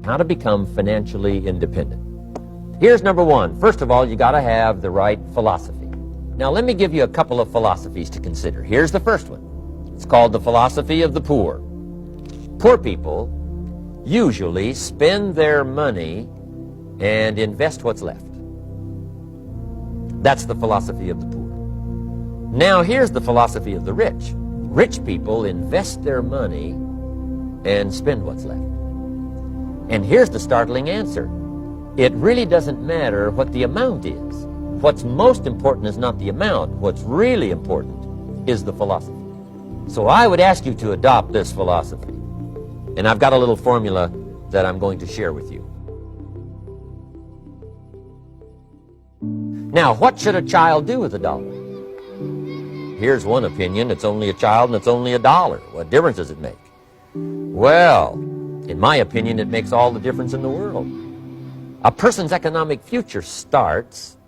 How to become financially independent. Here's number one. First of all, you got to have the right philosophy. Now, let me give you a couple of philosophies to consider. Here's the first one. It's called the philosophy of the poor. Poor people usually spend their money and invest what's left. That's the philosophy of the poor. Now, here's the philosophy of the rich. Rich people invest their money and spend what's left. And here's the startling answer. It really doesn't matter what the amount is. What's most important is not the amount. What's really important is the philosophy. So I would ask you to adopt this philosophy. And I've got a little formula that I'm going to share with you. Now, what should a child do with $1? Here's one opinion. It's only a child and it's only $1. What difference does it make? Well, in my opinion, it makes all the difference in the world. A person's economic future starts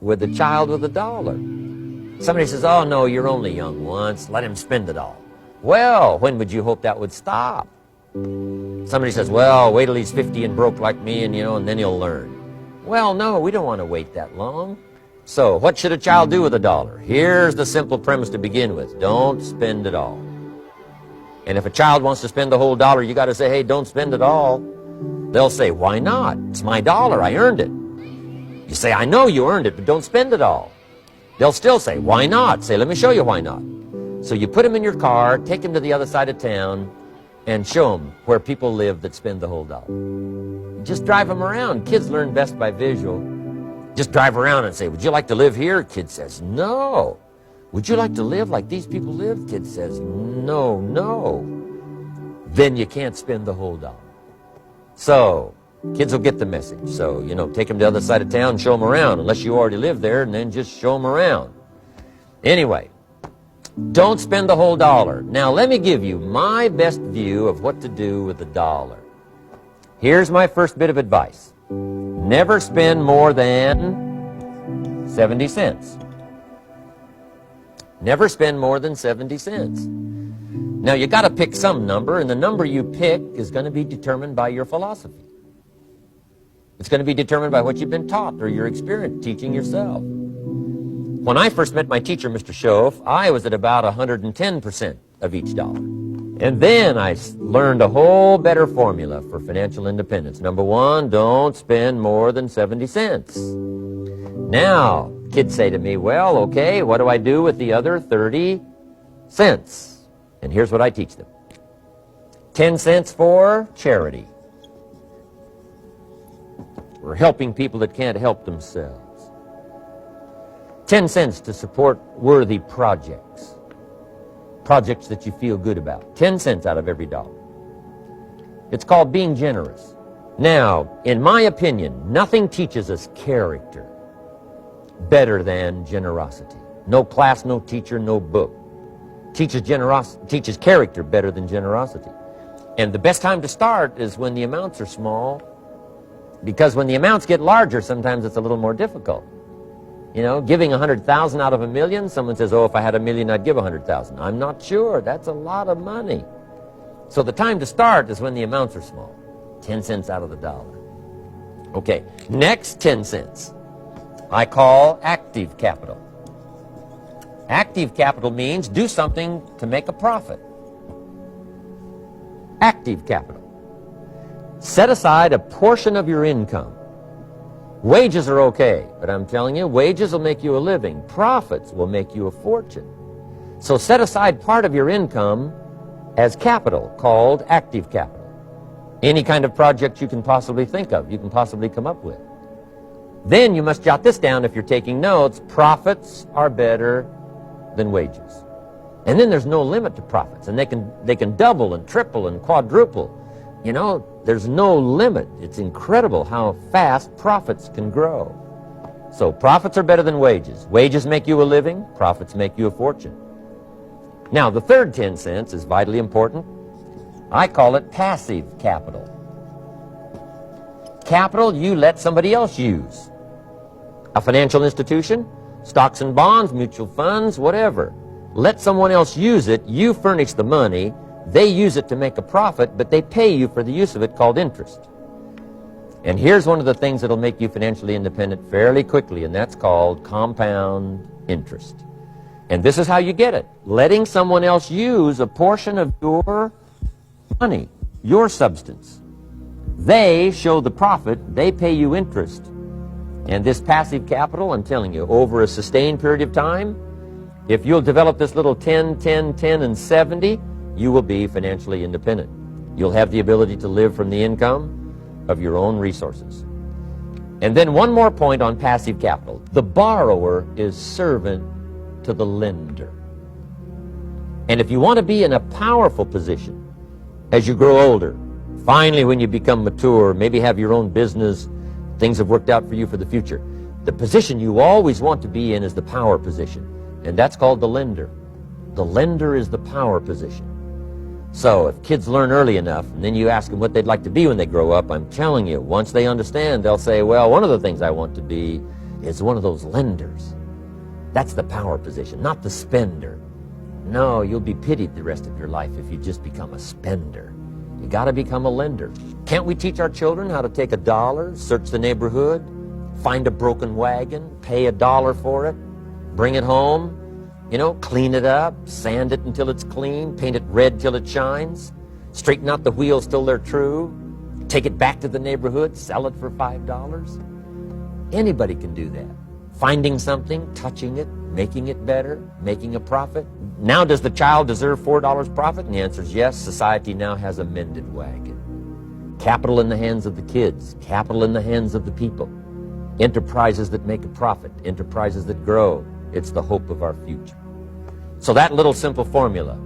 with a child with $1. Somebody says, oh, no, you're only young once. Let him spend it all. Well, when would you hope that would stop? Somebody says, well, wait till he's 50 and broke like me and then he'll learn. Well, no, we don't want to wait that long. So what should a child do with $1? Here's the simple premise to begin with. Don't spend it all. And if a child wants to spend the whole $1, you got to say, hey, don't spend it all. They'll say, why not? It's my $1. I earned it. You say, I know you earned it, but don't spend it all. They'll still say, why not? Say, let me show you why not. So you put them in your car, take them to the other side of town, and show them where people live that spend the whole $1. Just drive them around. Kids learn best by visual. Just drive around and say, would you like to live here? Kid says, no. Would you like to live like these people live? Kid says, no, no. Then you can't spend the whole $1. So, kids will get the message. So, take them to the other side of town and show them around, unless you already live there, and then just show them around. Anyway, don't spend the whole $1. Now, let me give you my best view of what to do with $1. Here's my first bit of advice. Never spend more than 70 cents. Never spend more than 70 cents. Now, you got to pick some number, and the number you pick is going to be determined by your philosophy. It's going to be determined by what you've been taught or your experience teaching yourself. When I first met my teacher, Mr. Schoaf, I was at about 110% of each $1. And then I learned a whole better formula for financial independence. Number one, don't spend more than 70 cents. Now, kids say to me, well, okay, what do I do with the other 30 cents? And here's what I teach them. 10 cents for charity. We're helping people that can't help themselves. 10 cents to support worthy projects. Projects that you feel good about. 10 cents out of every $1. It's called being generous. Now, in my opinion, nothing teaches us character better than generosity. No class, no teacher, no book teaches character better than generosity. And the best time to start is when the amounts are small, because when the amounts get larger, sometimes it's a little more difficult. Giving 100,000 out of 1,000,000, someone says, oh, if I had 1,000,000, I'd give 100,000. I'm not sure. That's a lot of money. So the time to start is when the amounts are small. 10 cents out of the $1. Okay, next 10 cents I call active capital. Active capital means do something to make a profit. Active capital. Set aside a portion of your income. Wages are okay, but I'm telling you, wages will make you a living. Profits will make you a fortune. So set aside part of your income as capital, called active capital. Any kind of project you can possibly think of, you can possibly come up with. Then you must jot this down if you're taking notes. Profits are better than wages. And then there's no limit to profits, and they can double and triple and quadruple. There's no limit. It's incredible how fast profits can grow. So profits are better than wages. Wages make you a living. Profits make you a fortune. Now, the third 10 cents is vitally important. I call it passive capital. Capital you let somebody else use. A financial institution, stocks and bonds, mutual funds, whatever. Let someone else use it. You furnish the money. They use it to make a profit, but they pay you for the use of it, called interest. And here's one of the things that'll make you financially independent fairly quickly, and that's called compound interest. And this is how you get it. Letting someone else use a portion of your money, your substance. They show the profit, they pay you interest. And this passive capital, I'm telling you, over a sustained period of time, if you'll develop this little 10, 10, 10, and 70, you will be financially independent. You'll have the ability to live from the income of your own resources. And then one more point on passive capital. The borrower is servant to the lender. And if you want to be in a powerful position as you grow older, finally when you become mature, maybe have your own business, things have worked out for you for the future, the position you always want to be in is the power position. And that's called the lender. The lender is the power position. So if kids learn early enough, and then you ask them what they'd like to be when they grow up, I'm telling you, once they understand, they'll say, well, one of the things I want to be is one of those lenders. That's the power position, not the spender. No, you'll be pitied the rest of your life if you just become a spender. You got to become a lender. Can't we teach our children how to take $1, search the neighborhood, find a broken wagon, pay $1 for it, bring it home, clean it up, sand it until it's clean, paint it red till it shines, straighten out the wheels till they're true, take it back to the neighborhood, sell it for $5? Anybody can do that. Finding something, touching it, making it better, making a profit. Now, does the child deserve $4 profit? And the answer is yes. Society now has a mended wagon. Capital in the hands of the kids, capital in the hands of the people. Enterprises that make a profit, enterprises that grow. It's the hope of our future. So that little simple formula,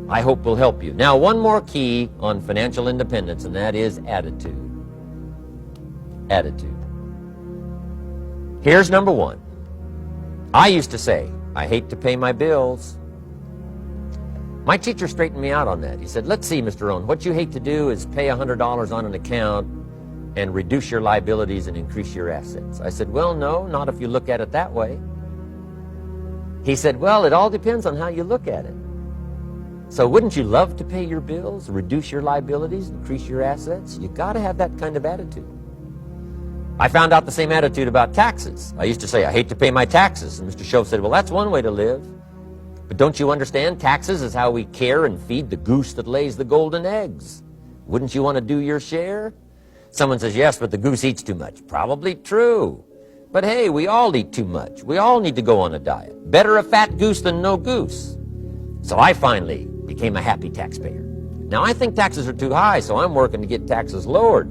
I hope, will help you. Now, one more key on financial independence, and that is attitude. Attitude. Here's number one. I used to say, I hate to pay my bills. My teacher straightened me out on that. He said, let's see, Mr. Rohn, what you hate to do is pay $100 on an account and reduce your liabilities and increase your assets. I said, well, no, not if you look at it that way. He said, well, it all depends on how you look at it. So wouldn't you love to pay your bills, reduce your liabilities, increase your assets? You got to have that kind of attitude. I found out the same attitude about taxes. I used to say, I hate to pay my taxes. And Mr. Shove said, well, that's one way to live. But don't you understand? Taxes is how we care and feed the goose that lays the golden eggs. Wouldn't you want to do your share? Someone says, yes, but the goose eats too much. Probably true. But hey, we all eat too much. We all need to go on a diet. Better a fat goose than no goose. So I finally became a happy taxpayer. Now, I think taxes are too high, so I'm working to get taxes lowered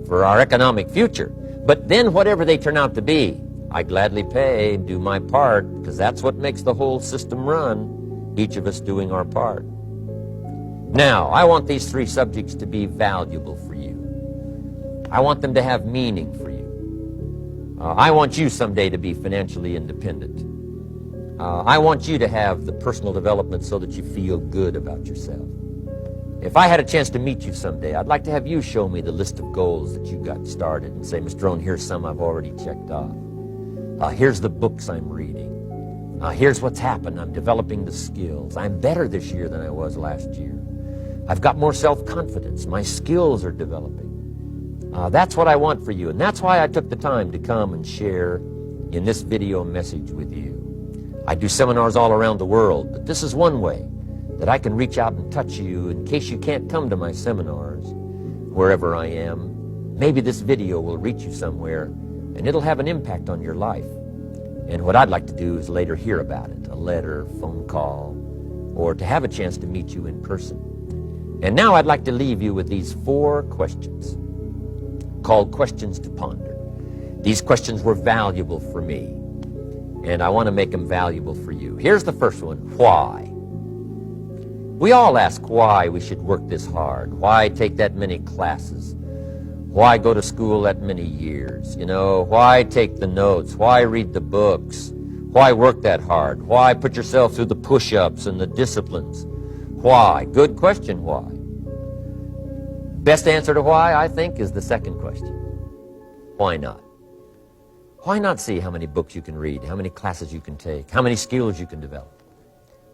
for our economic future. But then whatever they turn out to be, I gladly pay and do my part, because that's what makes the whole system run, each of us doing our part. Now, I want these three subjects to be valuable for you. I want them to have meaning for you. I want you someday to be financially independent. I want you to have the personal development so that you feel good about yourself. If I had a chance to meet you someday, I'd like to have you show me the list of goals that you got started and say, Mr. Rohn, here's some I've already checked off. Here's the books I'm reading. Here's what's happened. I'm developing the skills. I'm better this year than I was last year. I've got more self-confidence. My skills are developing. That's what I want for you, and that's why I took the time to come and share in this video message with you. I do seminars all around the world, but this is one way that I can reach out and touch you in case you can't come to my seminars, wherever I am. Maybe this video will reach you somewhere, and it'll have an impact on your life. And what I'd like to do is later hear about it, a letter, phone call, or to have a chance to meet you in person. And now I'd like to leave you with these 4 questions, called questions to ponder. These questions were valuable for me, and I want to make them valuable for you. Here's the first one, why? We all ask why we should work this hard, why take that many classes, why go to school that many years, why take the notes, why read the books, why work that hard, why put yourself through the push-ups and the disciplines, why? Good question, why? Best answer to why, I think, is the second question. Why not? Why not see how many books you can read, how many classes you can take, how many skills you can develop?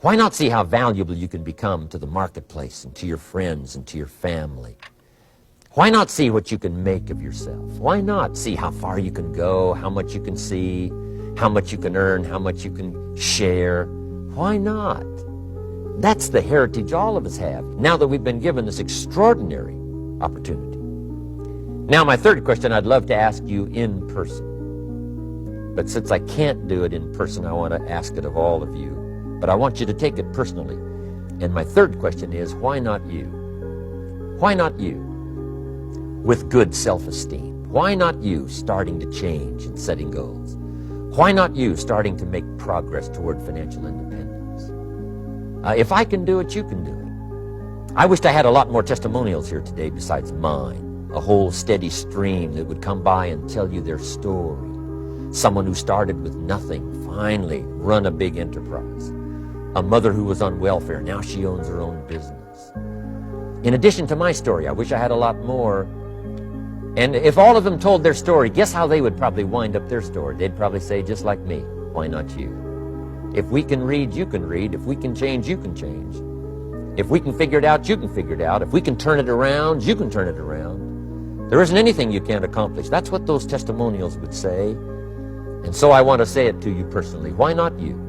Why not see how valuable you can become to the marketplace and to your friends and to your family? Why not see what you can make of yourself? Why not see how far you can go, how much you can see, how much you can earn, how much you can share? Why not? That's the heritage all of us have, now that we've been given this extraordinary opportunity. Now, my third question I'd love to ask you in person. But since I can't do it in person, I want to ask it of all of you. But I want you to take it personally. And my third question is, why not you? Why not you? With good self-esteem. Why not you starting to change and setting goals? Why not you starting to make progress toward financial independence? If I can do it, you can do it. I wished I had a lot more testimonials here today besides mine. A whole steady stream that would come by and tell you their story. Someone who started with nothing, finally run a big enterprise. A mother who was on welfare, now she owns her own business. In addition to my story, I wish I had a lot more. And if all of them told their story, guess how they would probably wind up their story? They'd probably say, just like me, why not you? If we can read, you can read. If we can change, you can change. If we can figure it out, you can figure it out. If we can turn it around, you can turn it around. There isn't anything you can't accomplish. That's what those testimonials would say. And so I want to say it to you personally. Why not you?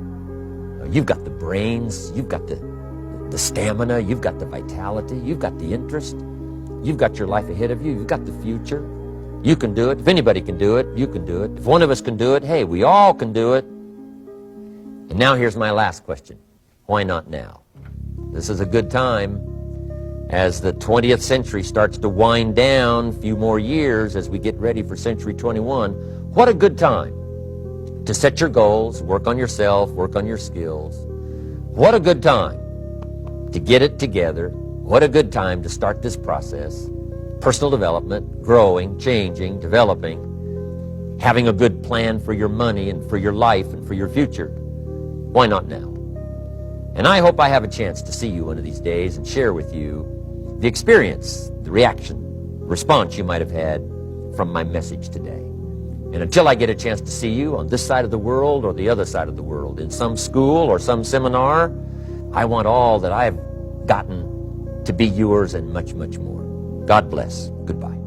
You've got the brains, you've got the stamina, you've got the vitality, you've got the interest, you've got your life ahead of you, you've got the future. You can do it. If anybody can do it, you can do it. If one of us can do it, hey, we all can do it. And now here's my last question. Why not now? This is a good time as the 20th century starts to wind down, a few more years as we get ready for century 21. What a good time to set your goals, work on yourself, work on your skills. What a good time to get it together. What a good time to start this process. Personal development, growing, changing, developing, having a good plan for your money and for your life and for your future. Why not now? And I hope I have a chance to see you one of these days and share with you the experience, the reaction, response you might have had from my message today. And until I get a chance to see you on this side of the world or the other side of the world, in some school or some seminar, I want all that I have gotten to be yours and much, much more. God bless. Goodbye.